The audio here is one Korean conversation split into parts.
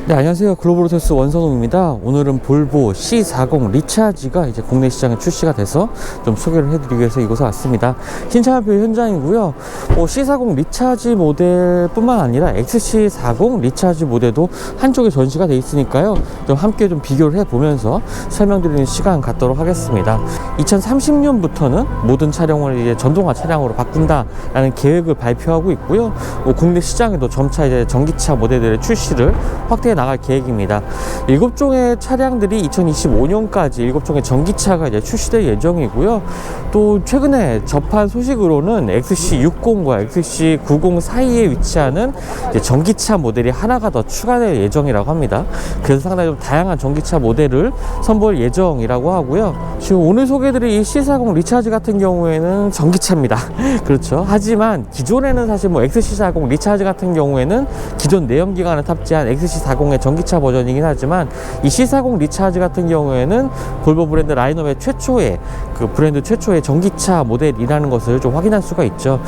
네, 안녕하세요. 글로벌오토스 원선웅입니다. 오늘은 볼보 C40 리차지가 이제 국내 시장에 출시가 돼서 좀 소개를 해드리기 위해서 이곳에 왔습니다. 신차 발표 현장이고요. C40 리차지 모델뿐만 아니라 XC40 리차지 모델도 한쪽에 전시가 돼 있으니까요. 좀 함께 좀 비교를 해보면서 설명드리는 시간 갖도록 하겠습니다. 2030년부터는 모든 차량을 이제 전동화 차량으로 바꾼다라는 계획을 발표하고 있고요. 국내 시장에도 점차 이제 전기차 모델들의 출시를 확대해 나갈 계획입니다. 7종의 차량들이 2025년까지 7종의 전기차가 이제 출시될 예정이고요. 또 최근에 접한 소식으로는 XC60과 XC90 사이에 위치하는 이제 전기차 모델이 하나가 더 추가될 예정이라고 합니다. 그래서 상당히 좀 다양한 전기차 모델을 선보일 예정이라고 하고요. 지금 오늘 소개해드릴 이 C40 리차지 같은 경우에는 전기차입니다. 그렇죠. 하지만 기존에는 사실 XC40 리차지 같은 경우에는 기존 내연기관을 탑재한 XC40의 전기차 버전이긴 하지만 이 C40 리차지 같은 경우에는 볼보 브랜드 라인업의 최초의 브랜드 최초의 전기차 모델이라는 것을 좀 확인할 수가 있죠.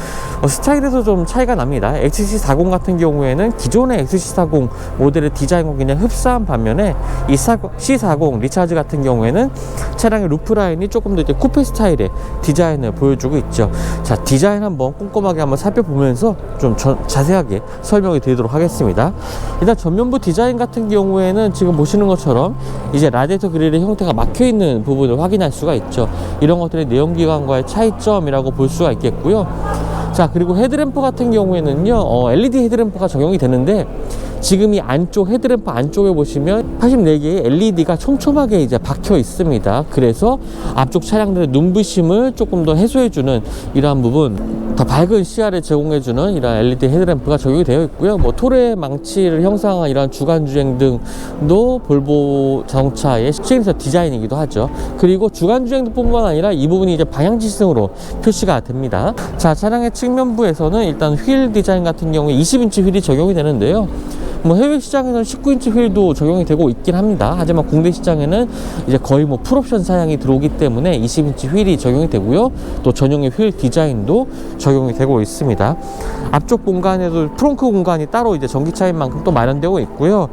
스타일에서 좀 차이가 납니다. XC40 같은 경우에는 기존의 XC40 모델의 디자인과 그냥 흡사한 반면에 이 C40 리차지 같은 경우에는 차량의 루프 라인이 조금 더 이제 쿠페 스타일의 디자인을 보여주고 있죠. 자, 디자인 한번 꼼꼼하게 한번 살펴보면서 좀 자세하게 설명을 드리도록 하겠습니다. 일단 전면부 디자인 같은 경우에는 지금 보시는 것처럼 이제 라디에이터 그릴의 형태가 막혀 있는 부분을 확인할 수가 있죠. 이런 것들이 내연기관과의 차이점이라고 볼 수가 있겠고요. 자, 그리고 헤드램프 같은 경우에는요, LED 헤드램프가 적용이 되는데 지금 이 안쪽 헤드램프 안쪽에 보시면 84개의 LED가 촘촘하게 이제 박혀 있습니다. 그래서 앞쪽 차량들의 눈부심을 조금 더 해소해주는 이러한 부분, 더 밝은 시야를 제공해주는 이러한 LED 헤드램프가 적용이 되어 있고요. 토레 망치를 형상한 이러한 주간 주행 등도 볼보 자동차의 시그니처 디자인이기도 하죠. 그리고 주간 주행 등뿐만 아니라 이 부분이 이제 방향지승으로 표시가 됩니다. 자, 차량의 측면부에서는 일단 휠 디자인 같은 경우에 20인치 휠이 적용이 되는데요. 해외 시장에서는 19인치 휠도 적용이 되고 있긴 합니다. 하지만 국내 시장에는 이제 거의 풀옵션 사양이 들어오기 때문에 20인치 휠이 적용이 되고요. 또 전용의 휠 디자인도 적용이 되고 있습니다. 앞쪽 공간에도 트렁크 공간이 따로 이제 전기차인 만큼 또 마련되고 있고요.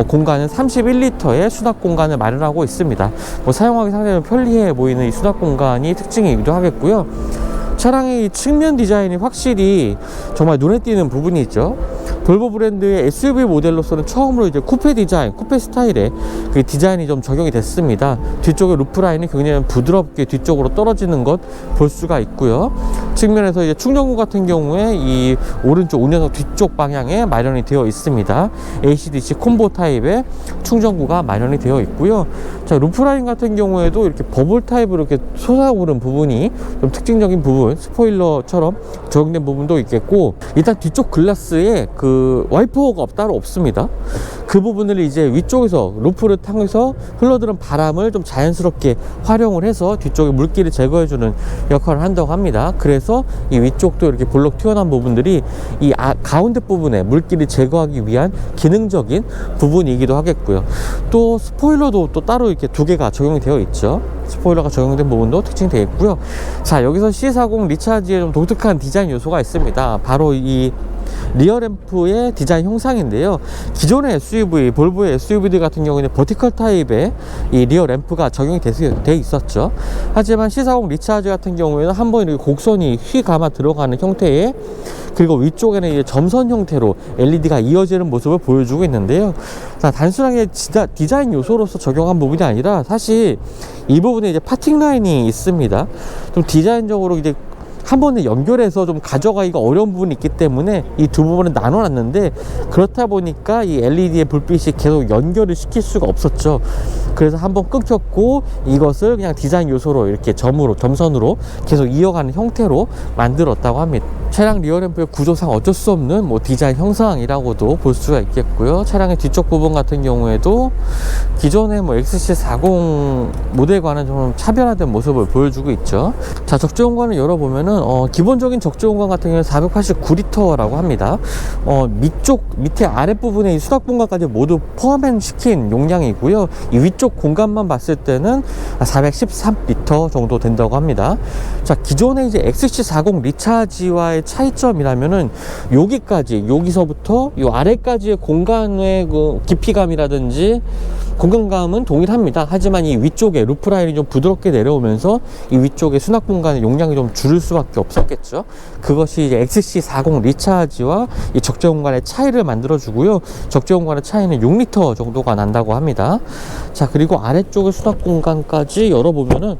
공간은 31리터의 수납 공간을 마련하고 있습니다. 사용하기 상당히 편리해 보이는 이 수납 공간이 특징이기도 하겠고요. 차량의 측면 디자인이 확실히 정말 눈에 띄는 부분이 있죠. 볼보 브랜드의 SUV 모델로서는 처음으로 이제 쿠페 디자인, 쿠페 스타일의 그 디자인이 좀 적용이 됐습니다. 뒤쪽의 루프 라인이 굉장히 부드럽게 뒤쪽으로 떨어지는 것 볼 수가 있고요. 측면에서 이제 충전구 같은 경우에 이 오른쪽 운전석 뒤쪽 방향에 마련이 되어 있습니다. AC/DC 콤보 타입의 충전구가 마련이 되어 있고요. 자, 루프 라인 같은 경우에도 이렇게 버블 타입으로 이렇게 솟아오른 부분이 좀 특징적인 부분, 스포일러처럼 적용된 부분도 있겠고, 일단 뒤쪽 글라스에 와이퍼가 따로 없습니다. 그 부분을 이제 위쪽에서 루프를 통해서 흘러드는 바람을 좀 자연스럽게 활용을 해서 뒤쪽에 물기를 제거해주는 역할을 한다고 합니다. 그래서 이 위쪽도 이렇게 볼록 튀어나온 부분들이 이 가운데 부분에 물기를 제거하기 위한 기능적인 부분이기도 하겠고요. 또 스포일러도 또 따로 이렇게 두 개가 적용이 되어 있죠. 스포일러가 적용된 부분도 특징되어 있고요. 자, 여기서 C40 리차지의 좀 독특한 디자인 요소가 있습니다. 바로 이 리어램프의 디자인 형상인데요. 기존의 SUV, 볼보의 SUV들 같은 경우에는 버티컬 타입의 이 리어램프가 적용이 돼 있었죠. 하지만 C40 리차지 같은 경우에는 한번 이렇게 곡선이 휘감아 들어가는 형태의, 그리고 위쪽에는 이제 점선 형태로 LED가 이어지는 모습을 보여주고 있는데요. 자, 단순하게 디자인 요소로서 적용한 부분이 아니라 사실 이 부분에 이제 파팅 라인이 있습니다. 좀 디자인적으로 이제 한 번에 연결해서 좀 가져가기가 어려운 부분이 있기 때문에 이 두 부분을 나눠놨는데, 그렇다 보니까 이 LED의 불빛이 계속 연결을 시킬 수가 없었죠. 그래서 한번 끊겼고 이것을 그냥 디자인 요소로 이렇게 점선으로 계속 이어가는 형태로 만들었다고 합니다. 차량 리어램프의 구조상 어쩔 수 없는 디자인 형상이라고도 볼 수가 있겠고요. 차량의 뒤쪽 부분 같은 경우에도 기존의 XC40 모델과는 좀 차별화된 모습을 보여주고 있죠. 자, 적재공간을 열어보면은 보면은 기본적인 적재 공간 같은 경우는 489리터라고 합니다. 밑에 아랫부분에 이 수납 공간까지 모두 포함시킨 용량이고요. 이 위쪽 공간만 봤을 때는 413리터 정도 된다고 합니다. 자, 기존의 이제 XC40 리차지와의 차이점이라면은 여기서부터 이 아래까지의 공간의 그 깊이감이라든지 공간감은 동일합니다. 하지만 이 위쪽에 루프 라인이 좀 부드럽게 내려오면서 이 위쪽에 수납 공간의 용량이 좀 줄을 수밖에 없었겠죠. 그것이 이제 XC40 리차지와 이 적재 공간의 차이를 만들어주고요. 적재 공간의 차이는 6리터 정도가 난다고 합니다. 자, 그리고 아래쪽의 수납 공간까지 열어보면은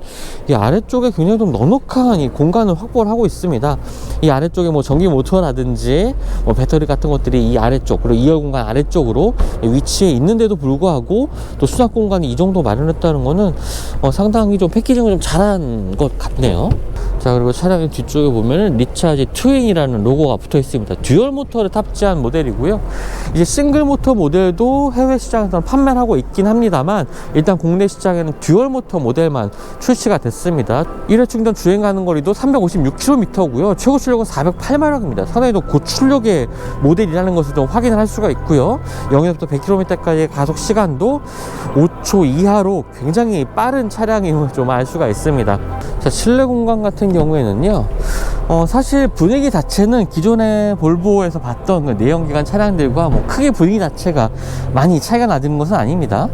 이 아래쪽에 굉장히 좀 넉넉한 이 공간을 확보를 하고 있습니다. 이 아래쪽에 뭐 전기 모터라든지 뭐 배터리 같은 것들이 이 아래쪽, 그리고 2열 공간 아래쪽으로 위치해 있는데도 불구하고 또 수납 공간이 이 정도 마련했다는 거는 상당히 좀 패키징을 좀 잘한 것 같네요. 자, 그리고 차량의 뒤쪽에 보면은 리차지 트윈이라는 로고가 붙어 있습니다. 듀얼 모터를 탑재한 모델이고요. 이제 싱글 모터 모델도 해외 시장에서는 판매를 하고 있긴 합니다만 일단 국내 시장에는 듀얼 모터 모델만 출시가 됐습니다. 1회 충전 주행 가는 거리도 356km고요. 최고 출력은 408마력입니다. 상당히 고출력의 모델이라는 것을 좀 확인을 할 수가 있고요. 0에서부터 100km까지의 가속 시간도 5초 이하로 굉장히 빠른 차량임을 좀 알 수가 있습니다. 자, 실내 공간 같은 경우에는요, 사실 분위기 자체는 기존의 볼보에서 봤던 그 내연기관 차량들과 뭐 크게 분위기 자체가 많이 차이가 나는 것은 아닙니다.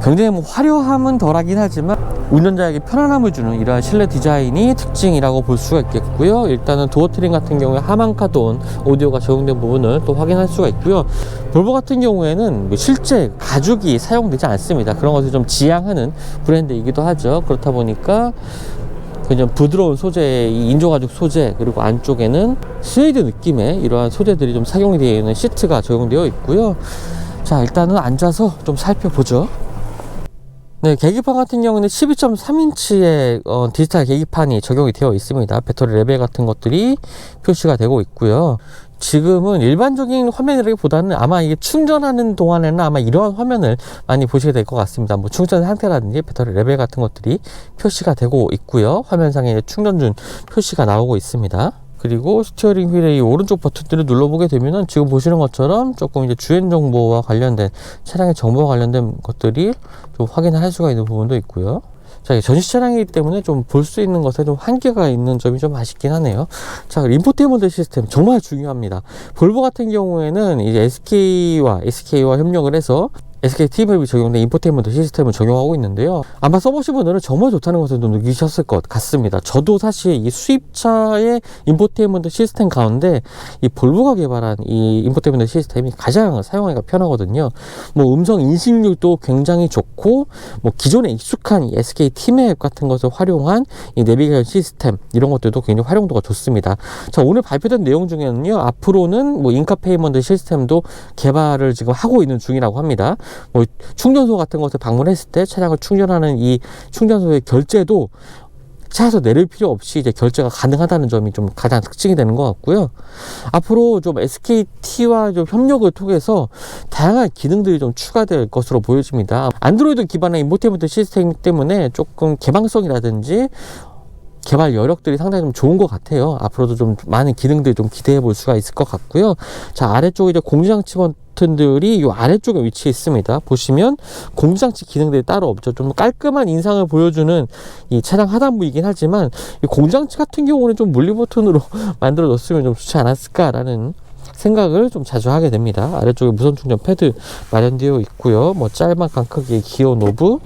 굉장히 뭐 화려함은 덜하긴 하지만 운전자에게 편안함을 주는 이러한 실내 디자인이 특징이라고 볼 수가 있겠고요. 일단은 도어 트림 같은 경우에 하만카돈 오디오가 적용된 부분을 또 확인할 수가 있고요. 볼보 같은 경우에는 실제 가죽이 사용되지 않습니다. 그런 것을 좀 지향하는 브랜드이기도 하죠. 그렇다 보니까 그냥 부드러운 소재의 이 인조가죽 소재, 그리고 안쪽에는 스웨이드 느낌의 이러한 소재들이 좀 착용이 되어 있는 시트가 적용되어 있고요. 자, 일단은 앉아서 좀 살펴보죠. 네, 계기판 같은 경우는 12.3인치의 디지털 계기판이 적용이 되어 있습니다. 배터리 레벨 같은 것들이 표시가 되고 있고요. 지금은 일반적인 화면이라기보다는 아마 이게 충전하는 동안에는 아마 이러한 화면을 많이 보시게 될 것 같습니다. 뭐 충전 상태라든지 배터리 레벨 같은 것들이 표시가 되고 있고요. 화면상에 충전 중 표시가 나오고 있습니다. 그리고 스티어링 휠의 이 오른쪽 버튼들을 눌러보게 되면은 지금 보시는 것처럼 조금 이제 주행 정보와 관련된 차량의 정보와 관련된 것들이 좀 확인을 할 수가 있는 부분도 있고요. 자, 전시 차량이기 때문에 좀 볼 수 있는 것에 좀 한계가 있는 점이 좀 아쉽긴 하네요. 자, 인포테인먼트 시스템 정말 중요합니다. 볼보 같은 경우에는 이제 SK와 협력을 해서 SK TV에 적용된 인포테인먼트 시스템을 적용하고 있는데요. 아마 써보신 분들은 정말 좋다는 것을 좀 느끼셨을 것 같습니다. 저도 사실 이 수입차의 인포테인먼트 시스템 가운데 이 볼보가 개발한 이 인포테인먼트 시스템이 가장 사용하기가 편하거든요. 뭐 음성 인식률도 굉장히 좋고, 뭐 기존에 익숙한 이 SK T맵 같은 것을 활용한 이 내비게이션 시스템, 이런 것들도 굉장히 활용도가 좋습니다. 자, 오늘 발표된 내용 중에는요, 앞으로는 뭐 인카페이먼트 시스템도 개발을 지금 하고 있는 중이라고 합니다. 뭐 충전소 같은 것을 방문했을 때 차량을 충전하는 이 충전소의 결제도 차에서 내릴 필요 없이 이제 결제가 가능하다는 점이 좀 가장 특징이 되는 것 같고요. 앞으로 좀 SKT와 좀 협력을 통해서 다양한 기능들이 좀 추가될 것으로 보여집니다. 안드로이드 기반의 인포테인먼트 시스템 때문에 조금 개방성이라든지 개발 여력들이 상당히 좀 좋은 것 같아요. 앞으로도 좀 많은 기능들이 좀 기대해 볼 수가 있을 것 같고요. 자, 아래쪽에 이제 공지장치 버튼들이 이 아래쪽에 위치해 있습니다. 보시면 공지장치 기능들이 따로 없죠. 좀 깔끔한 인상을 보여주는 이 차량 하단부이긴 하지만 이 공지장치 같은 경우는 좀 물리 버튼으로 만들어 놨으면 좀 좋지 않았을까라는 생각을 좀 자주 하게 됩니다. 아래쪽에 무선 충전 패드 마련되어 있고요. 뭐 짤막한 크기의 기어 노브,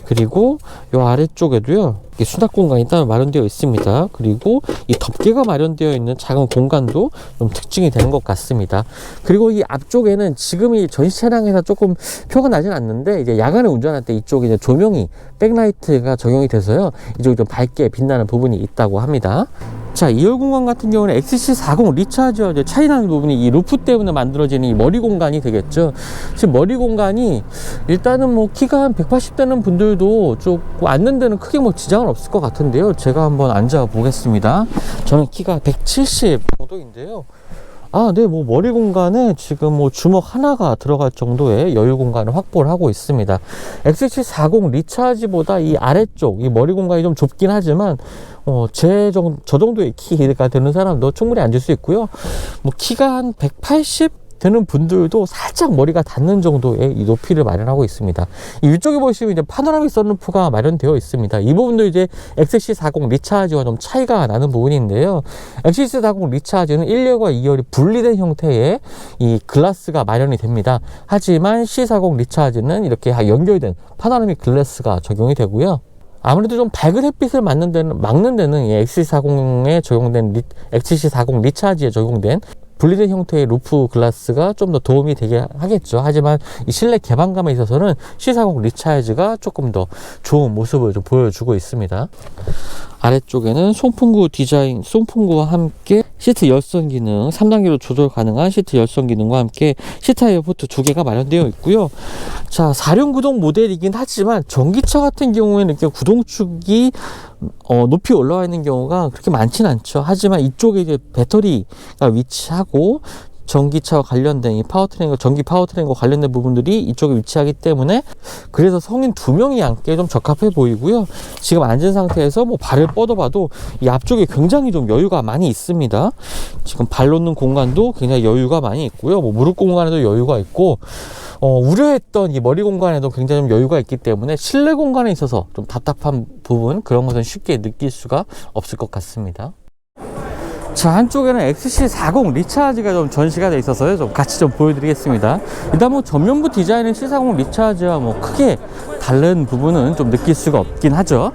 그리고 이 아래쪽에도요, 수납 공간이 따로 마련되어 있습니다. 그리고 이 덮개가 마련되어 있는 작은 공간도 좀 특징이 되는 것 같습니다. 그리고 이 앞쪽에는 지금 이 전시 차량에서 조금 표가 나진 않는데, 이제 야간에 운전할 때 이쪽에 이제 조명이 백라이트가 적용이 돼서요, 이쪽이 좀 밝게 빛나는 부분이 있다고 합니다. 자, 2열 공간 같은 경우는 XC40 리차지와 이제 차이 나는 부분이 이 루프 때문에 만들어지는 이 머리 공간이 되겠죠. 지금 머리 공간이 일단은 뭐 키가 한 180 되는 분들도 좀 앉는 데는 크게 뭐 지장은 없을 것 같은데요. 제가 한번 앉아 보겠습니다. 저는 키가 170 정도인데요. 네, 뭐 머리 공간에 지금 뭐 주먹 하나가 들어갈 정도의 여유 공간을 확보를 하고 있습니다. XC40 리차지보다 이 아래쪽, 이 머리 공간이 좀 좁긴 하지만, 저 정도의 키가 되는 사람도 충분히 앉을 수 있고요. 뭐 키가 한 180 되는 분들도 살짝 머리가 닿는 정도의 이 높이를 마련하고 있습니다. 이 위쪽에 보시면 이제 파노라믹 선루프가 마련되어 있습니다. 이 부분도 이제 XC40 리차지와 좀 차이가 나는 부분인데요. XC40 리차지는 1열과 2열이 분리된 형태의 이 글라스가 마련이 됩니다. 하지만 C40 리차지는 이렇게 연결된 파노라믹 글라스가 적용이 되고요. 아무래도 좀 밝은 햇빛을 막는 데는 이 XC40에 적용된 XC40 리차지에 적용된 분리된 형태의 루프 글라스가 좀 더 도움이 되게 하겠죠. 하지만 이 실내 개방감에 있어서는 C40 리차지가 조금 더 좋은 모습을 좀 보여주고 있습니다. 아래쪽에는 송풍구와 함께 시트 열선 기능, 3단계로 조절 가능한 시트 열선 기능과 함께 시트 에어포트 2개가 마련되어 있고요. 자, 4륜 구동 모델이긴 하지만 전기차 같은 경우에는 이렇게 구동축이 높이 올라와 있는 경우가 그렇게 많지는 않죠. 하지만 이쪽에 이제 배터리가 위치하고 전기차와 관련된 이 파워트레인과 전기 파워트레인과 관련된 부분들이 이쪽에 위치하기 때문에 그래서 성인 2명이 앉기에 좀 적합해 보이고요. 지금 앉은 상태에서 뭐 발을 뻗어봐도 이 앞쪽에 굉장히 좀 여유가 많이 있습니다. 지금 발 놓는 공간도 굉장히 여유가 많이 있고요. 뭐 무릎 공간에도 여유가 있고 우려했던 이 머리 공간에도 굉장히 좀 여유가 있기 때문에 실내 공간에 있어서 좀 답답한 부분, 그런 것은 쉽게 느낄 수가 없을 것 같습니다. 자, 한쪽에는 XC40 리차지가 좀 전시가 돼 있어서요. 좀 같이 좀 보여드리겠습니다. 일단 뭐 전면부 디자인은 C40 리차지와 뭐 크게 다른 부분은 좀 느낄 수가 없긴 하죠.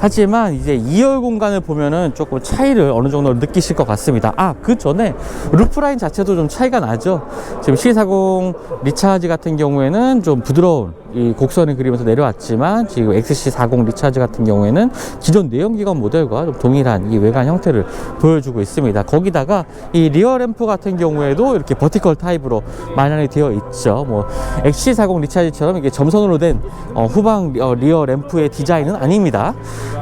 하지만 이제 2열 공간을 보면은 조금 차이를 어느 정도 느끼실 것 같습니다. 그 전에 루프라인 자체도 좀 차이가 나죠. 지금 C40 리차지 같은 경우에는 좀 부드러운 이 곡선을 그리면서 내려왔지만 지금 XC40 리차지 같은 경우에는 기존 내연기관 모델과 좀 동일한 이 외관 형태를 보여주고 있습니다. 거기다가 이 리어 램프 같은 경우에도 이렇게 버티컬 타입으로 마련이 되어 있죠. 뭐 XC40 리차지처럼 이게 점선으로 된 후방 리어 램프의 디자인은 아닙니다.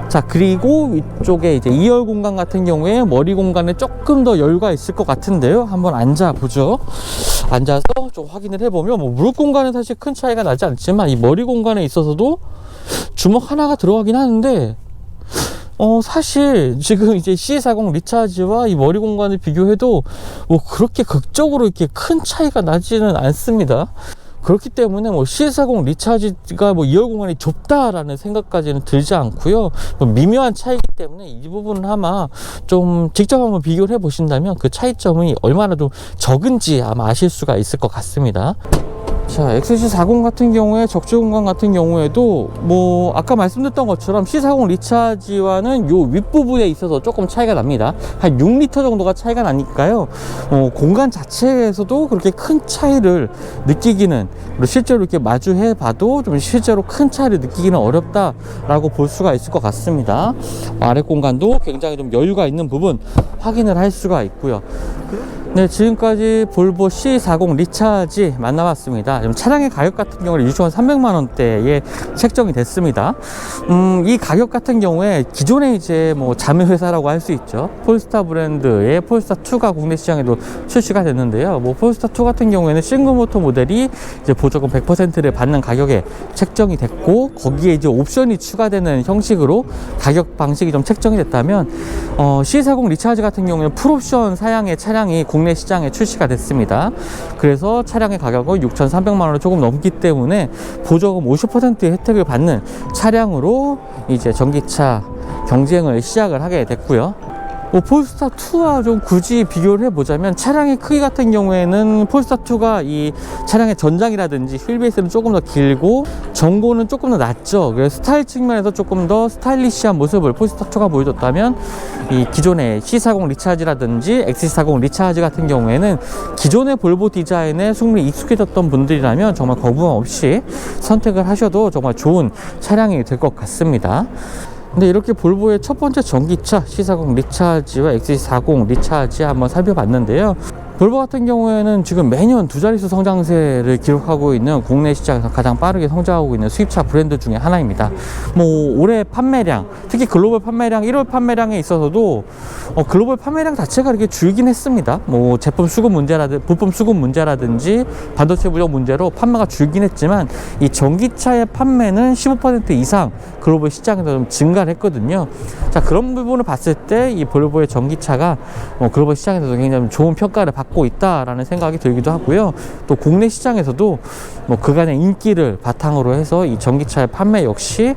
자, 그리고 이쪽에 이제 2열 공간 같은 경우에 머리 공간에 조금 더 여유가 있을 것 같은데요. 한번 앉아 보죠. 앉아서 좀 확인을 해보면 뭐 무릎 공간은 사실 큰 차이가 나지 않지만 이 머리 공간에 있어서도 주먹 하나가 들어가긴 하는데 사실 지금 이제 C40 리차지와 이 머리 공간을 비교해도 뭐 그렇게 극적으로 이렇게 큰 차이가 나지는 않습니다. 그렇기 때문에 뭐 C40 리차지가 뭐 2열 공간이 좁다라는 생각까지는 들지 않고요. 뭐 미묘한 차이기 때문에 이 부분은 아마 좀 직접 한번 비교를 해 보신다면 그 차이점이 얼마나 좀 적은지 아마 아실 수가 있을 것 같습니다. 자, XC40 같은 경우에 적재 공간 같은 경우에도 뭐 아까 말씀드렸던 것처럼 C40 리차지와는 요 윗부분에 있어서 조금 차이가 납니다. 한 6리터 정도가 차이가 나니까요. 공간 자체에서도 그렇게 큰 차이를 느끼기는, 그리고 실제로 이렇게 마주해 봐도 좀 실제로 큰 차이를 느끼기는 어렵다라고 볼 수가 있을 것 같습니다. 아래 공간도 굉장히 좀 여유가 있는 부분 확인을 할 수가 있고요. 네, 지금까지 볼보 C40 리차지 만나봤습니다. 지금 차량의 가격 같은 경우는 6,300만원대에 책정이 됐습니다. 이 가격 같은 경우에 기존에 이제 뭐 자매 회사라고 할 수 있죠. 폴스타 브랜드의 폴스타2가 국내 시장에도 출시가 됐는데요. 뭐 폴스타2 같은 경우에는 싱글모터 모델이 이제 보조금 100%를 받는 가격에 책정이 됐고, 거기에 이제 옵션이 추가되는 형식으로 가격 방식이 좀 책정이 됐다면, C40 리차지 같은 경우에는 풀옵션 사양의 차량이 국내 시장에 출시가 됐습니다. 그래서 차량의 가격은 6,300만원을 조금 넘기 때문에 보조금 50%의 혜택을 받는 차량으로 이제 전기차 경쟁을 시작을 하게 됐고요. 폴스타2와 좀 굳이 비교를 해보자면 차량의 크기 같은 경우에는 폴스타2가 이 차량의 전장이라든지 휠베이스는 조금 더 길고 전고는 조금 더 낮죠. 그래서 스타일 측면에서 조금 더 스타일리시한 모습을 폴스타2가 보여줬다면, 이 기존의 C40 리차지라든지 XC40 리차지 같은 경우에는 기존의 볼보 디자인에 충분히 익숙해졌던 분들이라면 정말 거부감 없이 선택을 하셔도 정말 좋은 차량이 될 것 같습니다. 근데 이렇게 볼보의 첫 번째 전기차 C40 리차지와 XC40 리차지 한번 살펴봤는데요. 볼보 같은 경우에는 지금 매년 두 자릿수 성장세를 기록하고 있는 국내 시장에서 가장 빠르게 성장하고 있는 수입차 브랜드 중에 하나입니다. 뭐 올해 판매량, 특히 글로벌 판매량, 1월 판매량에 있어서도 글로벌 판매량 자체가 이렇게 줄긴 했습니다. 뭐 제품 수급 문제라든지 부품 수급 문제라든지 반도체 부족 문제로 판매가 줄긴 했지만 이 전기차의 판매는 15% 이상 글로벌 시장에서 좀 증가를 했거든요. 자, 그런 부분을 봤을 때 이 볼보의 전기차가 글로벌 시장에서도 굉장히 좋은 평가를 받고 있다라는 생각이 들기도 하고요. 또 국내 시장에서도 뭐 그간의 인기를 바탕으로 해서 이 전기차의 판매 역시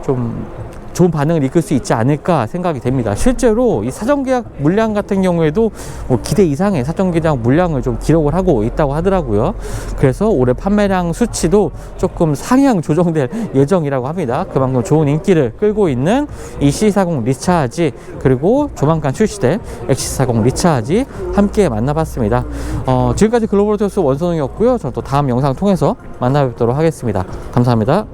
좀 좋은 반응을 이끌 수 있지 않을까 생각이 됩니다. 실제로 이 사전계약 물량 같은 경우에도 뭐 기대 이상의 사전계약 물량을 좀 기록을 하고 있다고 하더라고요. 그래서 올해 판매량 수치도 조금 상향 조정될 예정이라고 합니다. 그만큼 좋은 인기를 끌고 있는 이 C40 리차지, 그리고 조만간 출시될 XC40 리차지 함께 만나봤습니다. 지금까지 글로벌 토스 원선웅이었고요. 저는 또 다음 영상 통해서 만나뵙도록 하겠습니다. 감사합니다.